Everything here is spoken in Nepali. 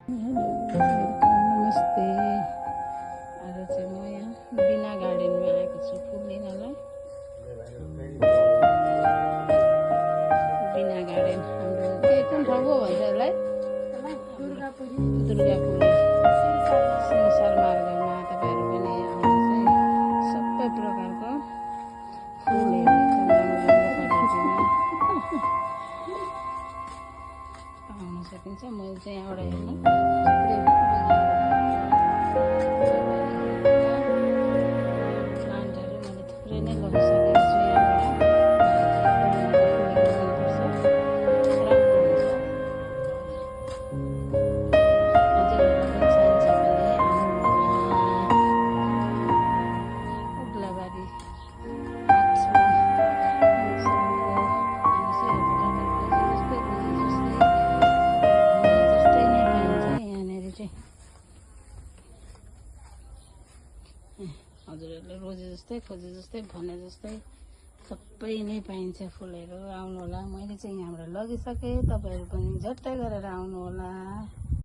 हेलो नमस्ते। आज चाहिँ म यहाँ बिना गार्डनमा आएको छु फुल लिनलाई। बिना गार्डन हाम्रो के कुन ठाउँको भन्छ यसलाई? दुर्गापुरी सिंसार मार्गमा तपाईँहरू पनि आउँदा चाहिँ सबै प्रकारको फुलहरू पाउन सकिन्छ। मैले चाहिँ यहाँबाट हेर्नु प्लान्टहरू मैले थुप्रै नै लगाइसकेको छु। हजुरहरूले रोजे जस्तै खोजे जस्तै भने जस्तै सबै नै पाइन्छ फुलहरू। आउनु होला, मैले चाहिँ यहाँबाट लगिसकेँ, तपाईँहरू पनि झट्टै गरेर आउनु होला।